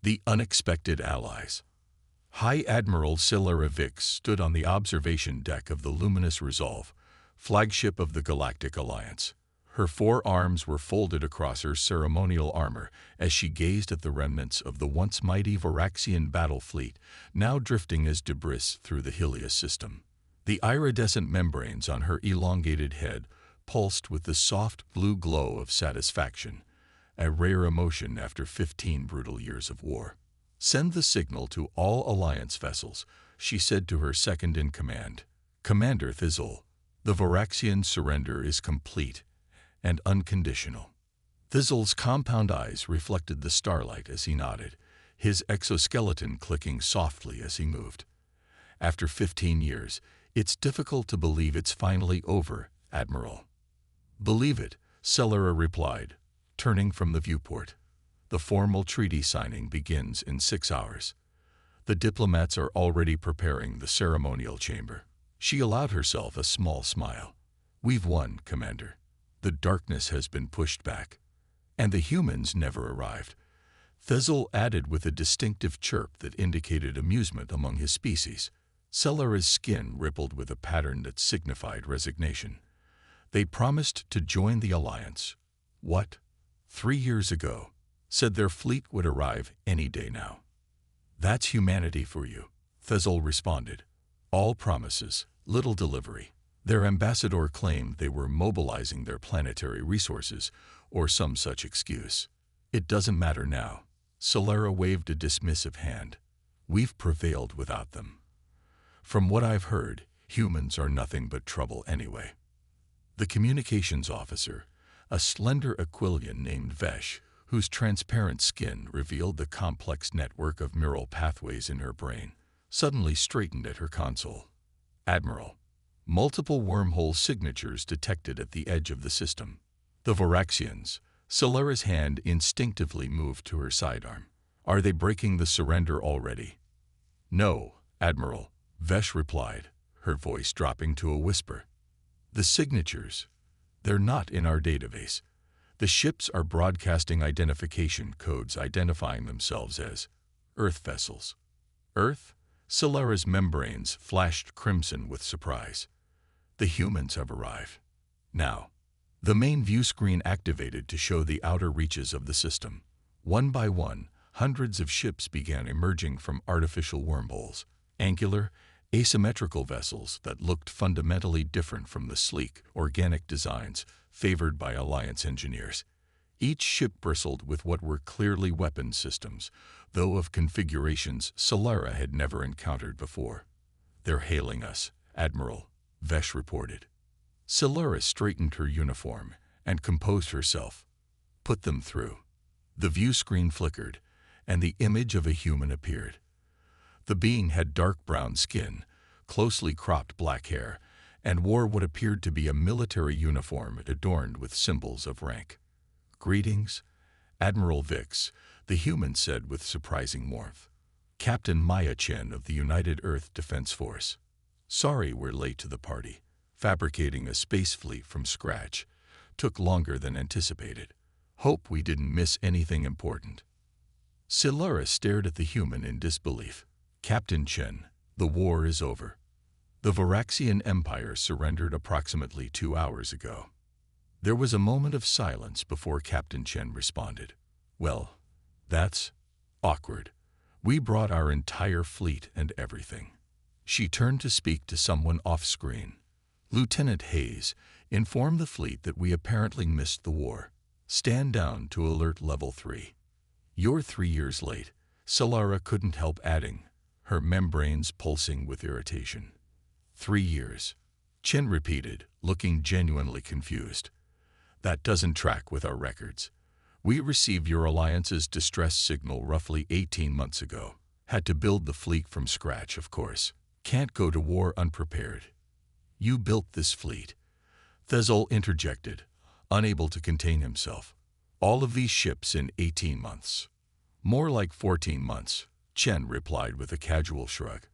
The unexpected allies. High Admiral Silera Vix stood on the observation deck of the luminous Resolve, flagship of the Galactic Alliance. Her 4 arms were folded across her ceremonial armor as she gazed at the remnants of the once mighty Varaxian battle fleet, now drifting as debris through the Helios system. The iridescent membranes on her elongated head pulsed with the soft blue glow of satisfaction, a rare emotion after 15 brutal years of war. "Send the signal to all Alliance vessels," she said to her second-in-command. "Commander Thizel, the Varaxian surrender is complete and unconditional." Thizel's compound eyes reflected the starlight as he nodded, his exoskeleton clicking softly as he moved. "After 15 years, it's difficult to believe it's finally over, Admiral." "Believe it," Silera replied, turning from the viewport. "The formal treaty signing begins in 6 hours. The diplomats are already preparing the ceremonial chamber." She allowed herself a small smile. "We've won, Commander. The darkness has been pushed back. And the humans never arrived." Thizel added with a distinctive chirp that indicated amusement among his species. Silera's skin rippled with a pattern that signified resignation. "They promised to join the Alliance. What? 3 years ago. Said their fleet would arrive any day now." "That's humanity for you," Thizel responded. "All promises, little delivery." Their ambassador claimed they were mobilizing their planetary resources, or some such excuse. "It doesn't matter now." Silera waved a dismissive hand. "We've prevailed without them. From what I've heard, humans are nothing but trouble anyway." The communications officer, a slender Aquilian named Vesh, whose transparent skin revealed the complex network of neural pathways in her brain, suddenly straightened at her console. "Admiral, multiple wormhole signatures detected at the edge of the system." The Varaxians. Silera's hand instinctively moved to her sidearm. "Are they breaking the surrender already?" "No, Admiral," Vesh replied, her voice dropping to a whisper. "The signatures, they're not in our database. The ships are broadcasting identification codes identifying themselves as Earth vessels." "Earth?" Silera's membranes flashed crimson with surprise. "The humans have arrived. Now." The main view screen activated to show the outer reaches of the system. One by one, hundreds of ships began emerging from artificial wormholes, angular, asymmetrical vessels that looked fundamentally different from the sleek, organic designs favored by Alliance engineers. Each ship bristled with what were clearly weapon systems, though of configurations Silera had never encountered before. "They're hailing us, Admiral," Vesh reported. Silera straightened her uniform and composed herself. "Put them through." The view screen flickered, and the image of a human appeared. The being had dark brown skin, closely cropped black hair, and wore what appeared to be a military uniform adorned with symbols of rank. "Greetings, Admiral Vix," the human said with surprising warmth. "Captain Maya Chen of the United Earth Defense Force. Sorry we're late to the party. Fabricating a space fleet from scratch took longer than anticipated. Hope we didn't miss anything important." Silera stared at the human in disbelief. "Captain Chen, the war is over. The Varaxian Empire surrendered approximately 2 hours ago." There was a moment of silence before Captain Chen responded. "Well, that's awkward. We brought our entire fleet and everything." She turned to speak to someone off-screen. "Lieutenant Hayes, inform the fleet that we apparently missed the war. Stand down to alert level 3. You're 3 years late," Silera couldn't help adding, her membranes pulsing with irritation. 3 years, Chen repeated, looking genuinely confused. "That doesn't track with our records. We received your Alliance's distress signal roughly 18 months ago. Had to build the fleet from scratch, of course. Can't go to war unprepared." "You built this fleet," Thizel interjected, unable to contain himself. "All of these ships in 18 months. "More like 14 months, Chen replied with a casual shrug.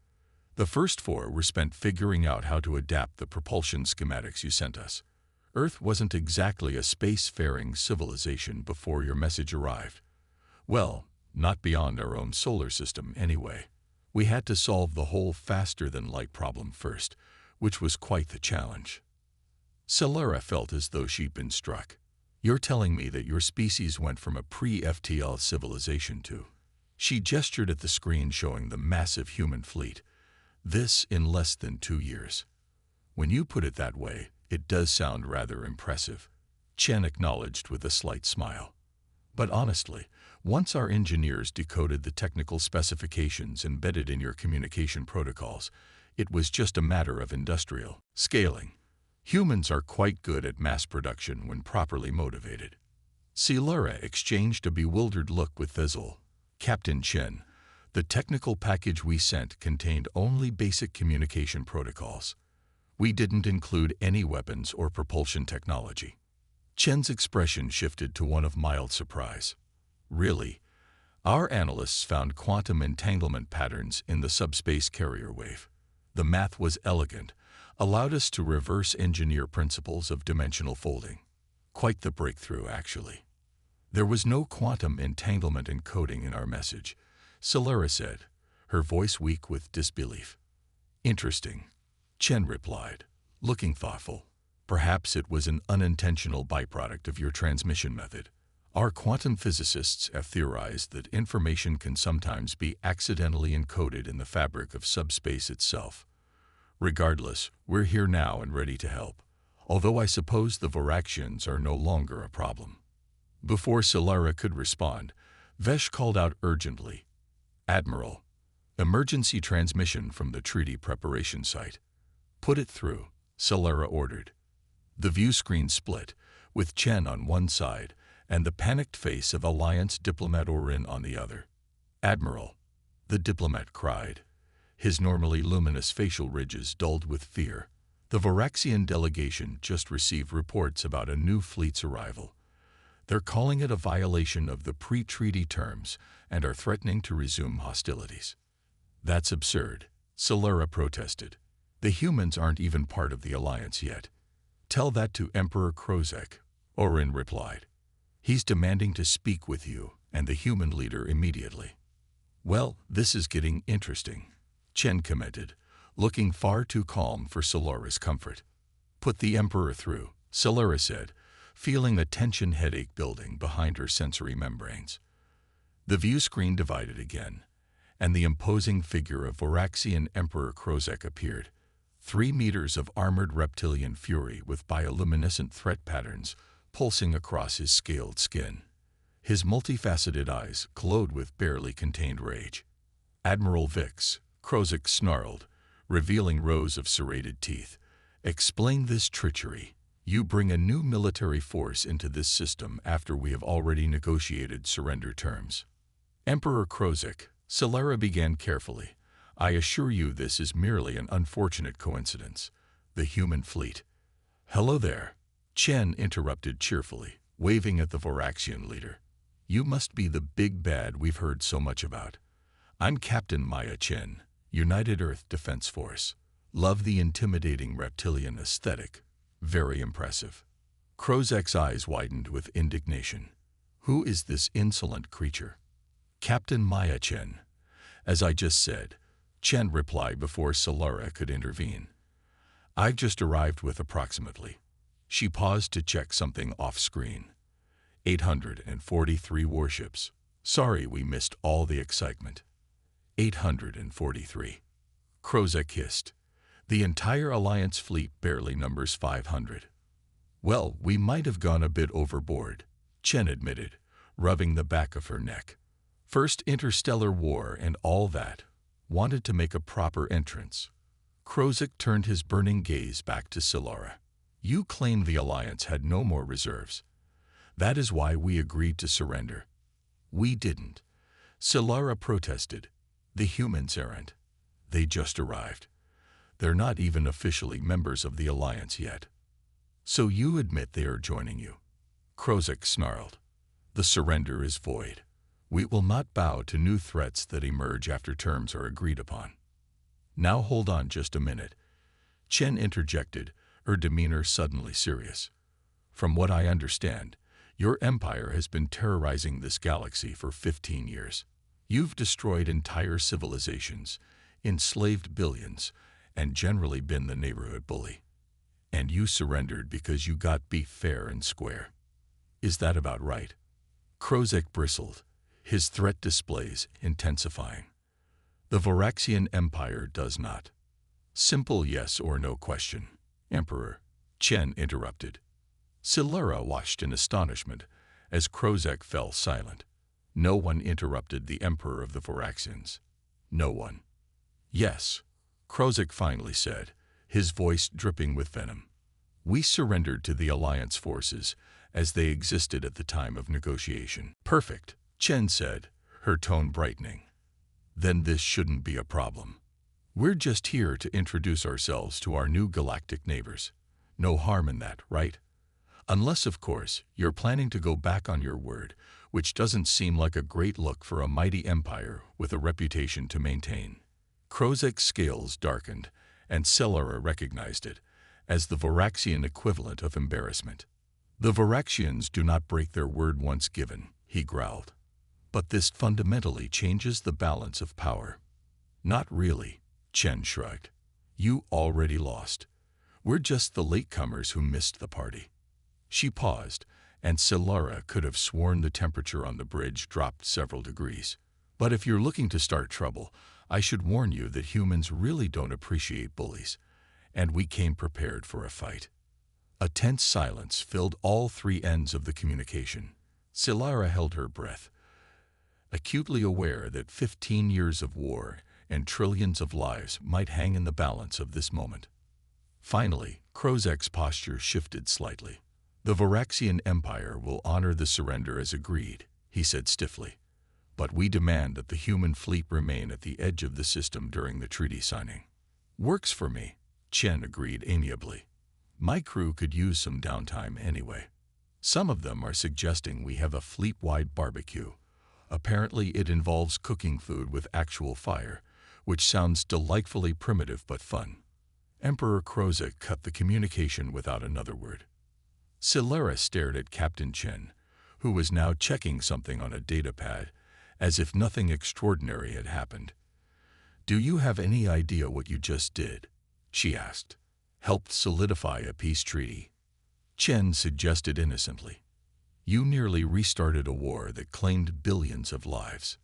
"The first 4 were spent figuring out how to adapt the propulsion schematics you sent us. Earth wasn't exactly a spacefaring civilization before your message arrived. Well, Not beyond our own solar system, anyway. We had to solve the whole faster-than-light problem first, which was quite the challenge. Solara felt as though she'd been struck. You're telling me that your species went from a pre-FTL civilization to... She gestured at the screen showing the massive human fleet. This in less than 2 years. When you put it that way, it does sound rather impressive, Chen acknowledged with a slight smile. But honestly, once our engineers decoded the technical specifications embedded in your communication protocols, it was just a matter of industrial scaling. Humans are quite good at mass production when properly motivated. Solara exchanged a bewildered look with Fizzle. Captain Chen, the technical package we sent contained only basic communication protocols. We didn't include any weapons or propulsion technology. Chen's expression shifted to one of mild surprise. Really? Our analysts found quantum entanglement patterns in the subspace carrier wave. The math was elegant, allowed us to reverse engineer principles of dimensional folding. Quite the breakthrough, actually. There was no quantum entanglement encoding in our message, Solara said, her voice weak with disbelief. Interesting, Chen replied, looking thoughtful. Perhaps it was an unintentional byproduct of your transmission method. Our quantum physicists have theorized that information can sometimes be accidentally encoded in the fabric of subspace itself. Regardless, we're here now and ready to help, although I suppose the Voraxians are no longer a problem. Before Solara could respond, Vesh called out urgently, Admiral, emergency transmission from the treaty preparation site. Put it through, Solara ordered. The view screen split, with Chen on one side and the panicked face of Alliance diplomat Orin on the other. Admiral, the diplomat cried, his normally luminous facial ridges dulled with fear. The Voraxian delegation just received reports about a new fleet's arrival. They're calling it a violation of the pre-treaty terms and are threatening to resume hostilities. That's absurd, Solara protested. The humans aren't even part of the Alliance yet. Tell that to Emperor Krozek, Orin replied. He's demanding to speak with you and the human leader immediately. Well, this is getting interesting, Chen commented, looking far too calm for Solara's comfort. Put the Emperor through, Solara said, feeling the tension headache building behind her sensory membranes. The view screen divided again, and the imposing figure of Voraxian Emperor Krozek appeared. 3 meters of armored reptilian fury with bioluminescent threat patterns pulsing across his scaled skin. His multifaceted eyes glowed with barely contained rage. Admiral Vix, Krozek snarled, revealing rows of serrated teeth. Explain this treachery. You bring a new military force into this system after we have already negotiated surrender terms. Emperor Krozek, Solara began carefully. I assure you this is merely an unfortunate coincidence. The human fleet. Hello there, Chen interrupted cheerfully, waving at the Voraxian leader. You must be the big bad we've heard so much about. I'm Captain Maya Chen, United Earth Defense Force. Love the intimidating reptilian aesthetic. Very impressive. Krozek's eyes widened with indignation. Who is this insolent creature? Captain Maya Chen. As I just said, Chen replied before Solara could intervene. I've just arrived with approximately. She paused to check something off-screen. 843 warships. Sorry we missed all the excitement. 843. Krozek hissed. The entire Alliance fleet barely numbers 500. Well, we might have gone a bit overboard, Chen admitted, rubbing the back of her neck. First interstellar war and all that. Wanted to make a proper entrance. Krozek turned his burning gaze back to Solara. You claimed the Alliance had no more reserves. That is why we agreed to surrender. We didn't. Solara protested. The humans aren't. They just arrived. They're not even officially members of the Alliance yet. So you admit they are joining you? Krozek snarled. The surrender is void. We will not bow to new threats that emerge after terms are agreed upon. Now hold on just a minute. Chen interjected, her demeanor suddenly serious. From what I understand, Your empire has been terrorizing this galaxy for 15 years. You've destroyed entire civilizations, enslaved billions, and generally been the neighborhood bully. And you surrendered because you got beat fair and square. Is that about right? Krozek bristled, his threat displays intensifying. The Varaxian Empire does not. Simple yes or no question. Emperor, Chen interrupted. Silara watched in astonishment as Krozek fell silent. No one interrupted the Emperor of the Varaxians. No one. Yes, Krozek finally said, his voice dripping with venom. We surrendered to the Alliance forces as they existed at the time of negotiation. Perfect, Chen said, her tone brightening. Then this shouldn't be a problem. We're just here to introduce ourselves to our new galactic neighbors. No harm in that, right? Unless, of course, you're planning to go back on your word, which doesn't seem like a great look for a mighty empire with a reputation to maintain. Krozek's scales darkened, and Silara recognized it as the Varaxian equivalent of embarrassment. The Varaxians do not break their word once given, he growled. But this fundamentally changes the balance of power. Not really, Chen shrugged. You already lost. We're just the latecomers who missed the party. She paused, and Silara could have sworn the temperature on the bridge dropped several degrees. But if you're looking to start trouble, I should warn you that humans really don't appreciate bullies, and we came prepared for a fight. A tense silence filled all three ends of the communication. Silara held her breath, acutely aware that 15 years of war and trillions of lives might hang in the balance of this moment. Finally, Krozek's posture shifted slightly. The Varaxian Empire will honor the surrender as agreed, he said stiffly. But we demand that the human fleet remain at the edge of the system during the treaty signing. Works for me, Chen agreed amiably. My crew could use some downtime anyway. Some of them are suggesting we have a fleet-wide barbecue. Apparently it involves cooking food with actual fire, which sounds delightfully primitive but fun. Emperor Krozek cut the communication without another word. Silara stared at Captain Chen, who was now checking something on a datapad, as if nothing extraordinary had happened. Do you have any idea what you just did? She asked. Helped solidify a peace treaty. Chen suggested innocently. You nearly restarted a war that claimed billions of lives.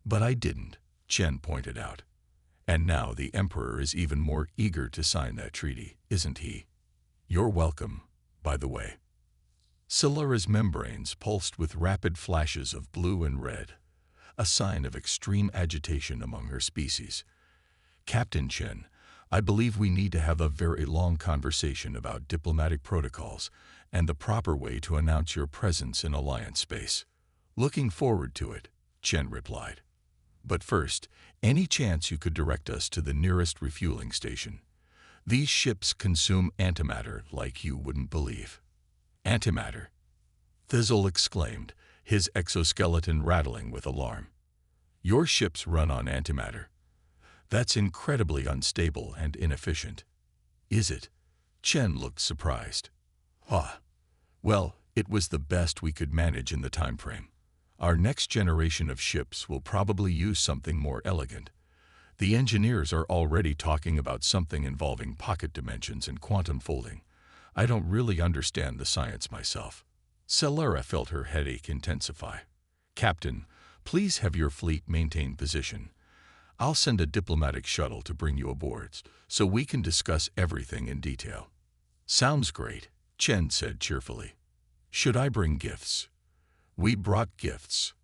But I didn't, Chen pointed out. And now the Emperor is even more eager to sign that treaty, isn't he? You're welcome, by the way. Silara's membranes pulsed with rapid flashes of blue and red, a sign of extreme agitation among her species. Captain Chen, I believe we need to have a very long conversation about diplomatic protocols and the proper way to announce your presence in Alliance space. Looking forward to it, Chen replied. But first, any chance you could direct us to the nearest refueling station? These ships consume antimatter like you wouldn't believe. Antimatter? Thizzle exclaimed, his exoskeleton rattling with alarm. Your ships run on antimatter. That's incredibly unstable and inefficient. Is it? Chen looked surprised. Well, it was the best we could manage in the time frame. Our next generation of ships will probably use something more elegant. The engineers are already talking about something involving pocket dimensions and quantum folding. I don't really understand the science myself. Silara felt her headache intensify. Captain, please have your fleet maintain position. I'll send a diplomatic shuttle to bring you aboard, so we can discuss everything in detail. Sounds great, Chen said cheerfully. Should I bring gifts? We brought gifts.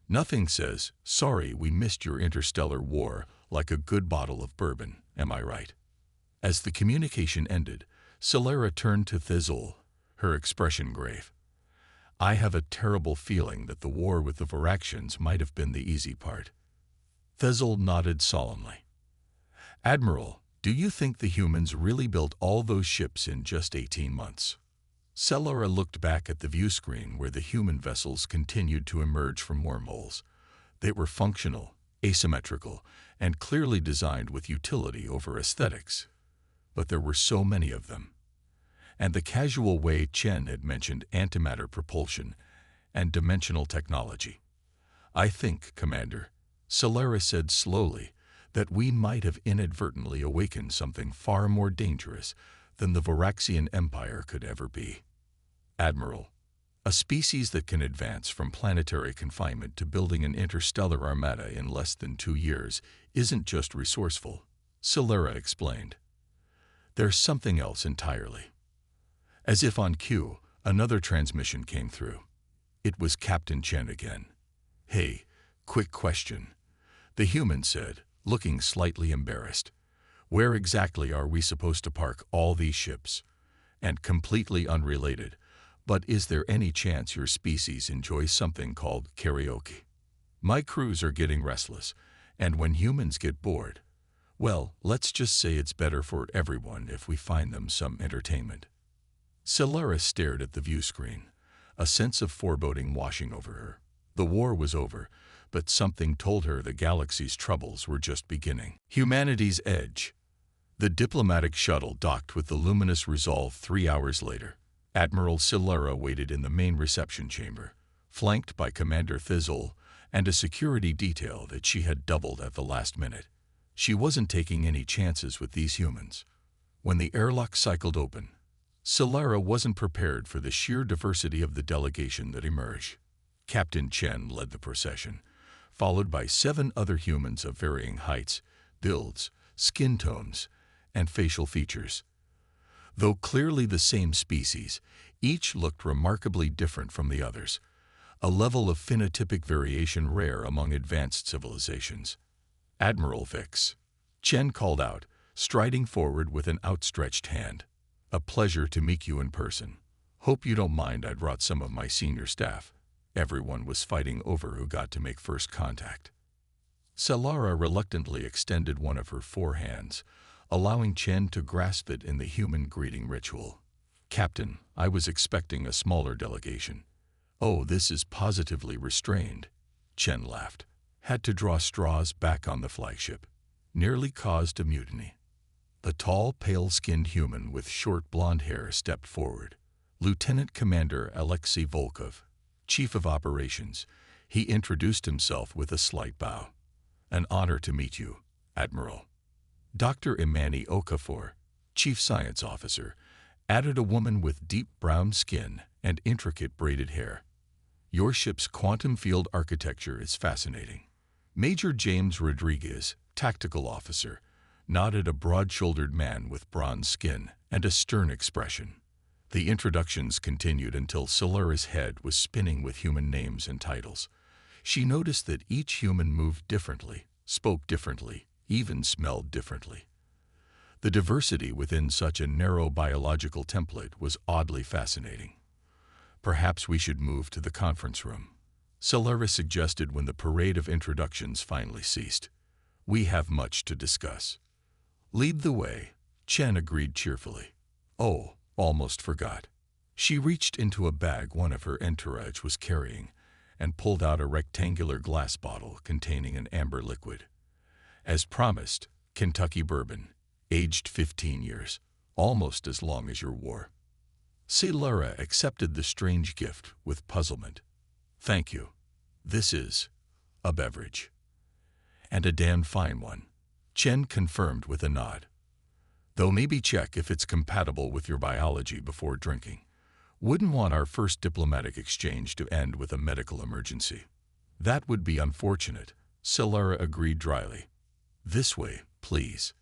Nothing says, sorry we missed your interstellar war, like a good bottle of bourbon, am I right? As the communication ended, Silara turned to Thizzle, her expression grave. I have a terrible feeling that the war with the Varaxians might have been the easy part. Thizzle nodded solemnly. Admiral, do you think the humans really built all those ships in just 18 months? Silara looked back at the view screen where the human vessels continued to emerge from wormholes. They were functional, asymmetrical, and clearly designed with utility over aesthetics. But there were so many of them. and the casual way Chen had mentioned antimatter propulsion and dimensional technology. "I think, Commander," Solara said slowly, "that we might have inadvertently awakened something far more dangerous than the Varaxian Empire could ever be. Admiral, a species that can advance from planetary confinement to building an interstellar armada in less than 2 years isn't just resourceful," Solara explained. "There's something else entirely." As if on cue, another transmission came through. It was Captain Chen again. "Hey, quick question," the human said, looking slightly embarrassed. "Where exactly are we supposed to park all these ships? And completely unrelated, but is there any chance your species enjoys something called karaoke? My crews are getting restless, and when humans get bored, well, let's just say it's better for everyone if we find them some entertainment." Solara stared at the view screen, a sense of foreboding washing over her. The war was over, but something told her the galaxy's troubles were just beginning. Humanity's edge. The diplomatic shuttle docked with the luminous Resolve 3 hours later. Admiral Solara waited in the main reception chamber, flanked by Commander Thizzle and a security detail that she had doubled at the last minute. She wasn't taking any chances with these humans. When the airlock cycled open, Solara wasn't prepared for the sheer diversity of the delegation that emerged. Captain Chen led the procession, followed by 7 other humans of varying heights, builds, skin tones, and facial features. Though clearly the same species, each looked remarkably different from the others, a level of phenotypic variation rare among advanced civilizations. "Admiral Vix," Chen called out, striding forward with an outstretched hand. "A pleasure to meet you in person. Hope you don't mind I brought some of my senior staff." Everyone was fighting over who got to make first contact. Solara reluctantly extended one of her 4 hands, allowing Chen to grasp it in the human greeting ritual. "Captain, I was expecting a smaller delegation." "Oh, this is positively restrained," Chen laughed. "Had to draw straws back on the flagship. Nearly caused a mutiny." The tall, pale-skinned human with short blonde hair stepped forward. "Lieutenant Commander Alexei Volkov, Chief of Operations." He introduced himself with a slight bow. "An honor to meet you, Admiral." Dr. Imani Okafor, Chief Science Officer, added a woman with deep brown skin and intricate braided hair. "Your ship's quantum field architecture is fascinating." Major James Rodriguez, Tactical Officer, nodded, a broad-shouldered man with bronze skin and a stern expression. The introductions continued until Solara's head was spinning with human names and titles. She noticed that each human moved differently, spoke differently, even smelled differently. The diversity within such a narrow biological template was oddly fascinating. "Perhaps we should move to the conference room," Solara suggested when the parade of introductions finally ceased. "We have much to discuss." "Lead the way," Chen agreed cheerfully. "Oh, almost forgot." She reached into a bag one of her entourage was carrying and pulled out a rectangular glass bottle containing an amber liquid. "As promised, Kentucky bourbon, aged 15 years, almost as long as your war." Solara accepted the strange gift with puzzlement. "Thank you. This is a beverage." "And a damn fine one," Chen confirmed with a nod. "Though maybe check if it's compatible with your biology before drinking. Wouldn't want our first diplomatic exchange to end with a medical emergency." "That would be unfortunate," Solara agreed dryly. "This way, please."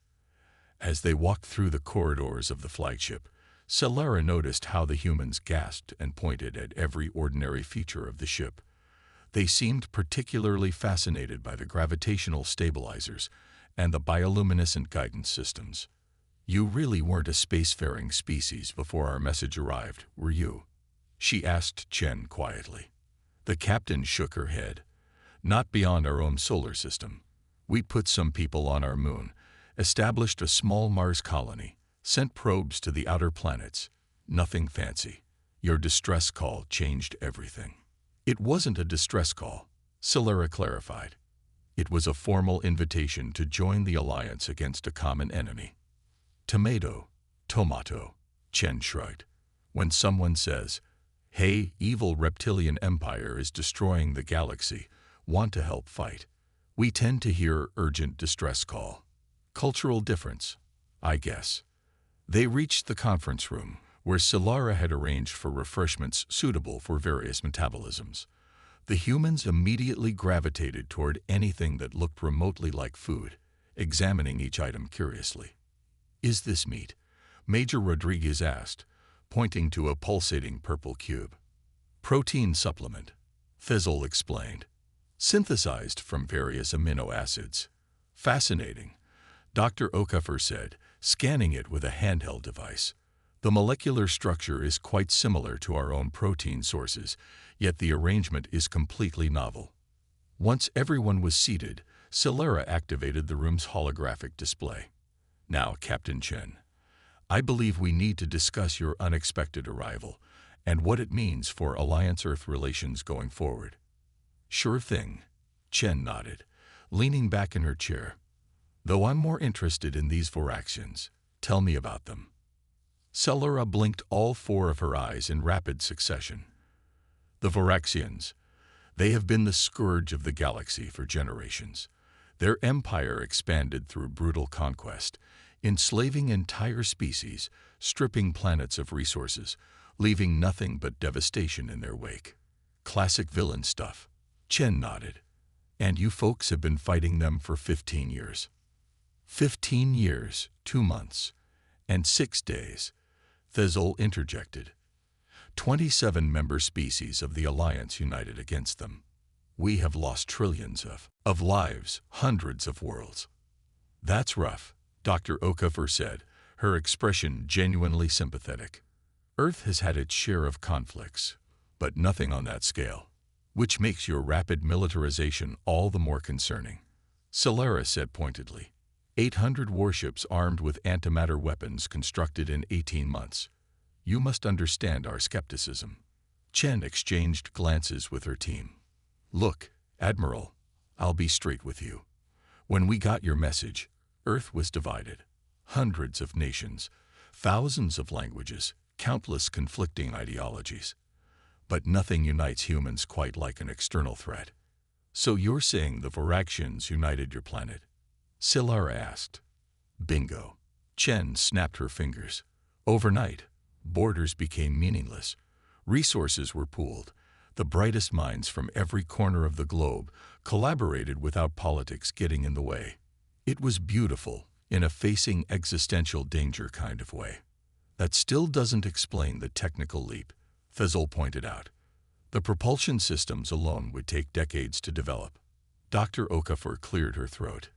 As they walked through the corridors of the flagship, Solara noticed how the humans gasped and pointed at every ordinary feature of the ship. They seemed particularly fascinated by the gravitational stabilizers and the bioluminescent guidance systems. "You really weren't a spacefaring species before our message arrived, were you?" she asked Chen quietly. The captain shook her head. "Not beyond our own solar system. We put some people on our moon, established a small Mars colony, sent probes to the outer planets. Nothing fancy. Your distress call changed everything." "It wasn't a distress call," Solara clarified. "It was a formal invitation to join the alliance against a common enemy." "Tomato, Chen shrugged. When someone says, "Hey, evil reptilian empire is destroying the galaxy, want to help fight?" we tend to hear urgent distress call. Cultural difference, I guess. They reached the conference room, where Solara had arranged for refreshments suitable for various metabolisms. The humans immediately gravitated toward anything that looked remotely like food, examining each item curiously. "Is this meat?" Major Rodriguez asked, pointing to a pulsating purple cube. "Protein supplement," Fizzle explained. "Synthesized from various amino acids." "Fascinating," Dr. Okafor said, scanning it with a handheld device. "The molecular structure is quite similar to our own protein sources, yet the arrangement is completely novel." Once everyone was seated, Solara activated the room's holographic display. "Now, Captain Chen, I believe we need to discuss your unexpected arrival and what it means for Alliance-Earth relations going forward." "Sure thing," Chen nodded, leaning back in her chair. "Though I'm more interested in these Voraxians. Tell me about them." Solara blinked all four of her eyes in rapid succession. "The Voraxians. They have been the scourge of the galaxy for generations. Their empire expanded through brutal conquest, enslaving entire species, stripping planets of resources, leaving nothing but devastation in their wake. Classic villain stuff." Chen nodded. "And you folks have been fighting them for 15 years. 15 years, 2 months, and 6 days, Fizzle interjected. 27 member species of the Alliance united against them. We have lost trillions of lives, hundreds of worlds." "That's rough," Dr. Okafor said, her expression genuinely sympathetic. "Earth has had its share of conflicts, but nothing on that scale, which makes your rapid militarization all the more concerning," Solara said pointedly. 800 warships armed with antimatter weapons constructed in 18 months. You must understand our skepticism." Chen exchanged glances with her team. "Look, Admiral, I'll be straight with you. When we got your message, Earth was divided. Hundreds of nations, thousands of languages, countless conflicting ideologies. But nothing unites humans quite like an external threat." "So you're saying the Voraxians united your planet?" Solara asked. "Bingo." Chen snapped her fingers. "Overnight, borders became meaningless. Resources were pooled. The brightest minds from every corner of the globe collaborated without politics getting in the way. It was beautiful, in a facing existential danger kind of way." "That still doesn't explain the technical leap," Fizzle pointed out. "The propulsion systems alone would take decades to develop." Dr. Okafor cleared her throat.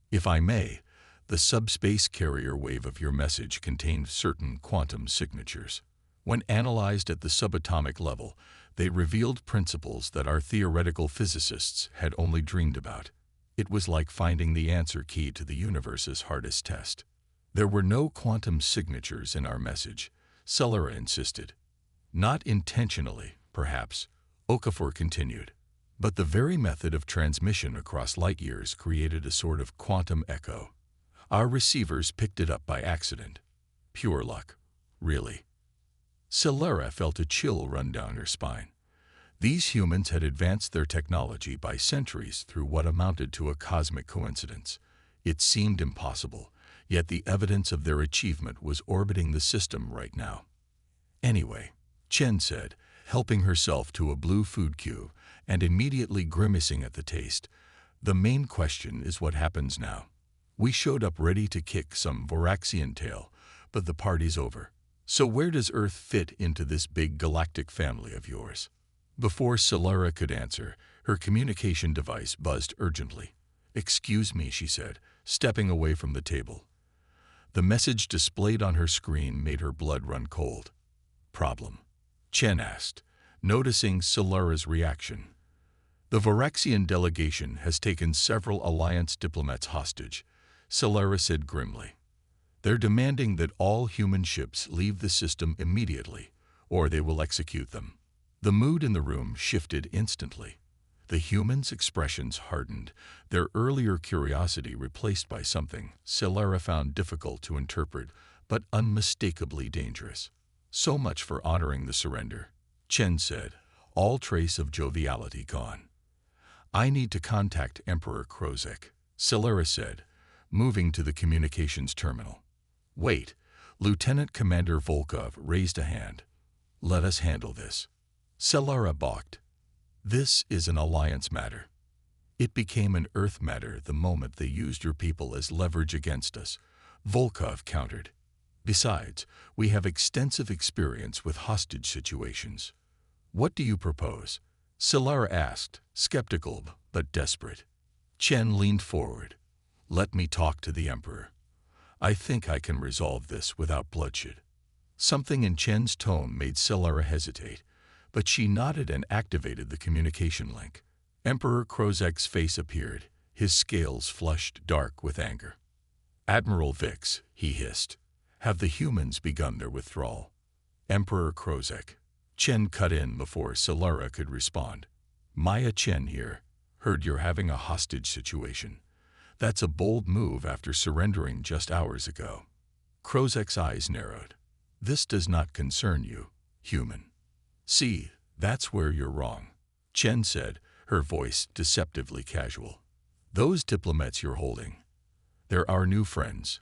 "If I may, the subspace carrier wave of your message contained certain quantum signatures. When analyzed at the subatomic level, they revealed principles that our theoretical physicists had only dreamed about. It was like finding the answer key to the universe's hardest test." "There were no quantum signatures in our message," Solara insisted. "Not intentionally, perhaps," Okafor continued. "But the very method of transmission across light years created a sort of quantum echo. Our receivers picked it up by accident. Pure luck, really." Solara felt a chill run down her spine. These humans had advanced their technology by centuries through what amounted to a cosmic coincidence. It seemed impossible, yet the evidence of their achievement was orbiting the system right now. "Anyway," Chen said, helping herself to a blue food cube and immediately grimacing at the taste, "the main question is what happens now. We showed up ready to kick some Voraxian tail, but the party's over. So where does Earth fit into this big galactic family of yours?" Before Solara could answer, her communication device buzzed urgently. "Excuse me," she said, stepping away from the table. The message displayed on her screen made her blood run cold. "Problem?" Chen asked, noticing Solara's reaction. "The Voraxian delegation has taken several Alliance diplomats hostage," Solara said grimly. "They're demanding that all human ships leave the system immediately, or they will execute them." The mood in the room shifted instantly. The humans' expressions hardened, their earlier curiosity replaced by something Solara found difficult to interpret but unmistakably dangerous. So much for honoring the surrender, Chen said, all trace of joviality gone. I need to contact Emperor Krozek, Silera said, moving to the communications terminal. Wait, Lieutenant Commander Volkov raised a hand. Let us handle this. Silera balked. This is an alliance matter. It became an Earth matter the moment they used your people as leverage against us, Volkov countered. Besides, we have extensive experience with hostage situations. What do you propose? Silera asked, skeptical but desperate. Chen leaned forward. Let me talk to the Emperor. I think I can resolve this without bloodshed. Something in Chen's tone made Silera hesitate, but she nodded and activated the communication link. Emperor Krozek's face appeared, his scales flushed dark with anger. Admiral Vix, he hissed, have the humans begun their withdrawal? Emperor Krozek. Chen cut in before Silera could respond. Maya Chen here. Heard you're having a hostage situation. That's a bold move after surrendering just hours ago. Krozek's eyes narrowed. This does not concern you, human. See, that's where you're wrong, Chen said, her voice deceptively casual. Those diplomats you're holding, they're our new friends.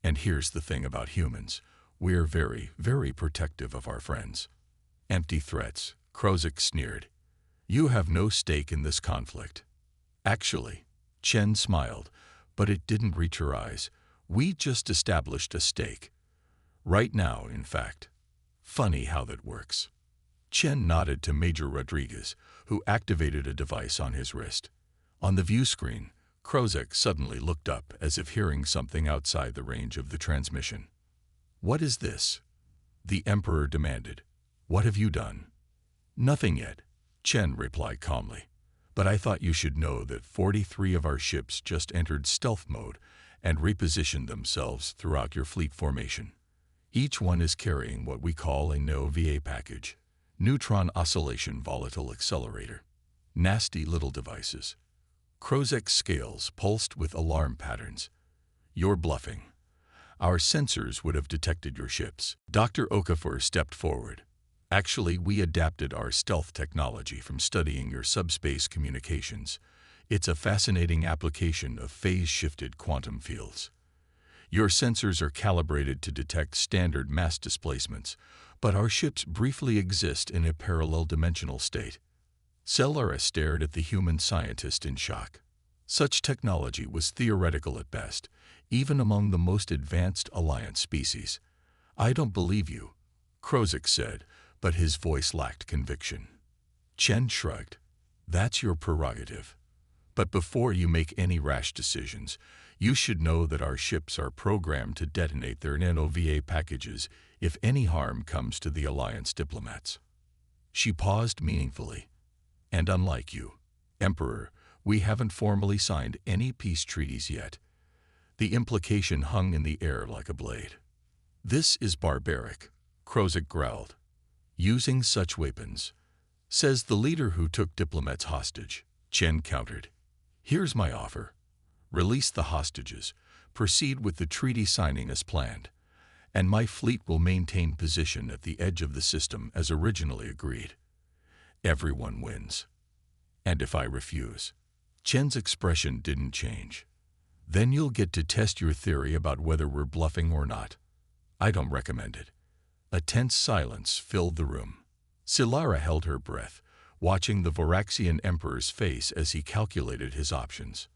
And here's the thing about humans. We're very, very protective of our friends. Empty threats, Krozek sneered. You have no stake in this conflict. Actually, Chen smiled, but it didn't reach her eyes. We just established a stake. Right now, in fact. Funny how that works. Chen nodded to Major Rodriguez, who activated a device on his wrist. On the view screen, Krozek suddenly looked up as if hearing something outside the range of the transmission. What is this? The Emperor demanded. What have you done? Nothing yet, Chen replied calmly. But I thought you should know that 43 of our ships just entered stealth mode and repositioned themselves throughout your fleet formation. Each one is carrying what we call a NOVA package, Neutron Oscillation Volatile Accelerator. Nasty little devices. Krozek's scales pulsed with alarm patterns. You're bluffing. Our sensors would have detected your ships. Dr. Okafor stepped forward. Actually, we adapted our stealth technology from studying your subspace communications. It's a fascinating application of phase-shifted quantum fields. Your sensors are calibrated to detect standard mass displacements, but our ships briefly exist in a parallel dimensional state. Silera stared at the human scientist in shock. Such technology was theoretical at best, even among the most advanced Alliance species. I don't believe you, Krozek said, but his voice lacked conviction. Chen shrugged. That's your prerogative. But before you make any rash decisions, you should know that our ships are programmed to detonate their NOVA packages if any harm comes to the Alliance diplomats. She paused meaningfully. And unlike you, Emperor, we haven't formally signed any peace treaties yet. The implication hung in the air like a blade. This is barbaric, Krozek growled. Using such weapons, says the leader who took diplomats hostage, Chen countered. Here's my offer. Release the hostages, proceed with the treaty signing as planned, and my fleet will maintain position at the edge of the system as originally agreed. Everyone wins. And if I refuse? Chen's expression didn't change. Then you'll get to test your theory about whether we're bluffing or not. I don't recommend it. A tense silence filled the room. Silera held her breath, watching the Voraxian Emperor's face as he calculated his options.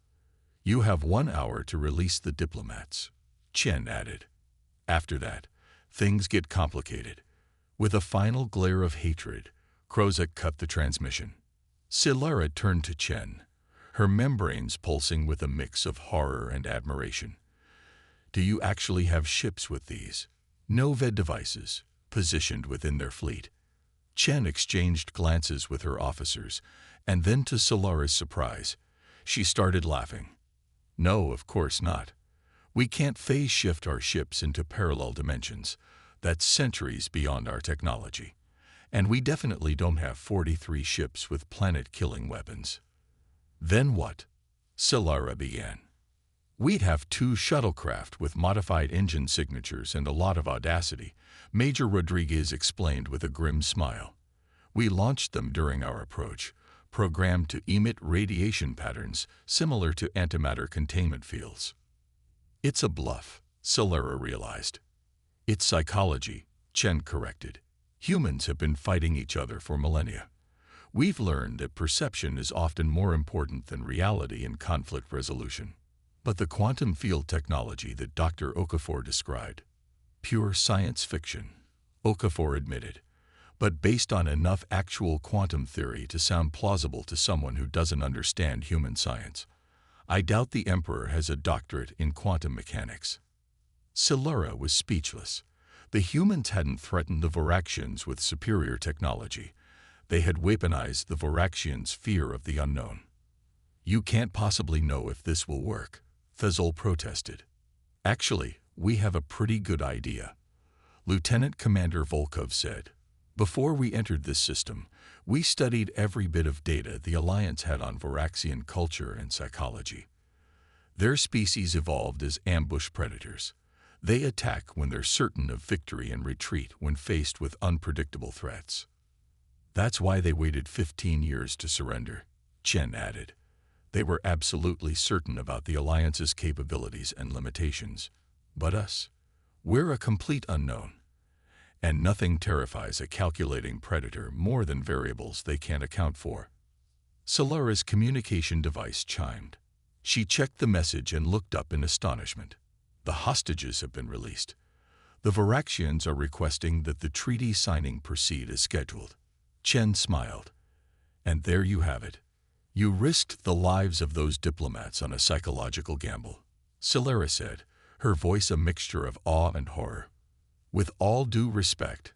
You have 1 hour to release the diplomats, Chen added. After that, things get complicated. With a final glare of hatred, Krozek cut the transmission. Silera turned to Chen, her membranes pulsing with a mix of horror and admiration. Do you actually have ships with these NOVA devices positioned within their fleet? Chen exchanged glances with her officers, and then to Silera's surprise, she started laughing. No, of course not. We can't phase shift our ships into parallel dimensions. That's centuries beyond our technology. And we definitely don't have 43 ships with planet-killing weapons. Then what? Silera began. We'd have 2 shuttlecraft with modified engine signatures and a lot of audacity, Major Rodriguez explained with a grim smile. We launched them during our approach, programmed to emit radiation patterns similar to antimatter containment fields. It's a bluff, Solera realized. It's psychology, Chen corrected. Humans have been fighting each other for millennia. We've learned that perception is often more important than reality in conflict resolution. But the quantum field technology that Dr. Okafor described, pure science fiction, Okafor admitted, but based on enough actual quantum theory to sound plausible to someone who doesn't understand human science. I doubt the Emperor has a doctorate in quantum mechanics. Solera was speechless. The humans hadn't threatened the Voraxians with superior technology. They had weaponized the Voraxians' fear of the unknown. You can't possibly know if this will work, Thezol protested. Actually, we have a pretty good idea, Lieutenant Commander Volkov said. Before we entered this system, we studied every bit of data the Alliance had on Voraxian culture and psychology. Their species evolved as ambush predators. They attack when they're certain of victory and retreat when faced with unpredictable threats. That's why they waited 15 years to surrender, Chen added. They were absolutely certain about the Alliance's capabilities and limitations. But us, we're a complete unknown. And nothing terrifies a calculating predator more than variables they can't account for. Solera's communication device chimed. She checked the message and looked up in astonishment. The hostages have been released. The Voraxians are requesting that the treaty signing proceed as scheduled. Chen smiled. And there you have it. You risked the lives of those diplomats on a psychological gamble, Solera said, her voice a mixture of awe and horror. With all due respect,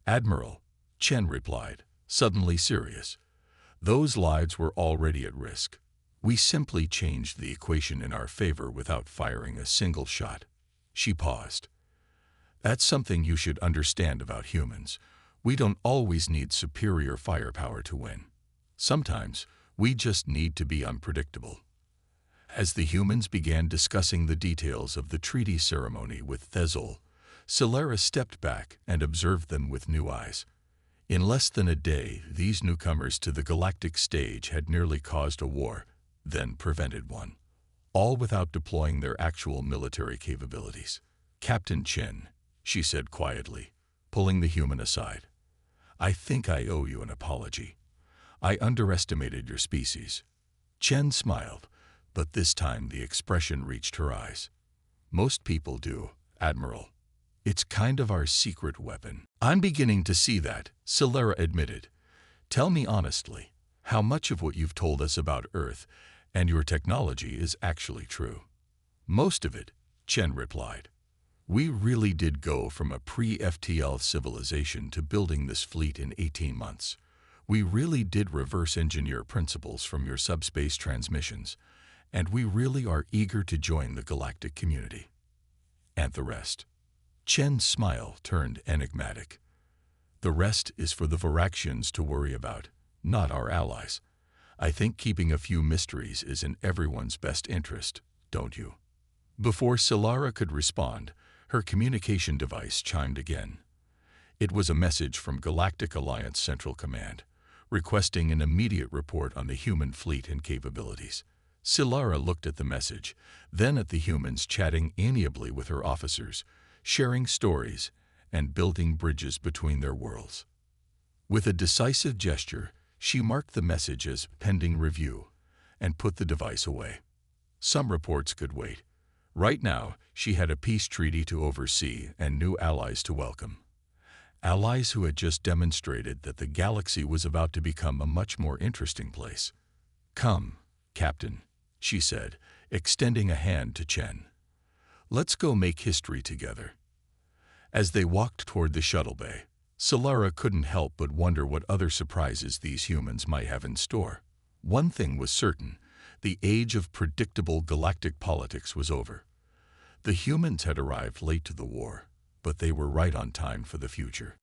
Admiral, Chen replied, suddenly serious. Those lives were already at risk. We simply changed the equation in our favor without firing a single shot. She paused. That's something you should understand about humans. We don't always need superior firepower to win. Sometimes, we just need to be unpredictable. As the humans began discussing the details of the treaty ceremony with Thezol, Solera stepped back and observed them with new eyes. In less than a day, these newcomers to the galactic stage had nearly caused a war, then prevented one, all without deploying their actual military capabilities. Captain Chen, she said quietly, pulling the human aside. I think I owe you an apology. I underestimated your species. Chen smiled, but this time the expression reached her eyes. Most people do, Admiral. It's kind of our secret weapon. I'm beginning to see that, Solera admitted. Tell me honestly, how much of what you've told us about Earth and your technology is actually true? Most of it, Chen replied. We really did go from a pre-FTL civilization to building this fleet in 18 months. We really did reverse engineer principles from your subspace transmissions, and we really are eager to join the galactic community. And the rest? Chen's smile turned enigmatic. The rest is for the Voraxians to worry about, not our allies. I think keeping a few mysteries is in everyone's best interest, don't you? Before Solera could respond, her communication device chimed again. It was a message from Galactic Alliance Central Command, requesting an immediate report on the human fleet and capabilities. Solera looked at the message, then at the humans chatting amiably with her officers, sharing stories, and building bridges between their worlds. With a decisive gesture, she marked the message as pending review and put the device away. Some reports could wait. Right now, she had a peace treaty to oversee and new allies to welcome. Allies who had just demonstrated that the galaxy was about to become a much more interesting place. Come, Captain, she said, extending a hand to Chen. Let's go make history together. As they walked toward the shuttle bay, Solera couldn't help but wonder what other surprises these humans might have in store. One thing was certain, the age of predictable galactic politics was over. The humans had arrived late to the war, but they were right on time for the future.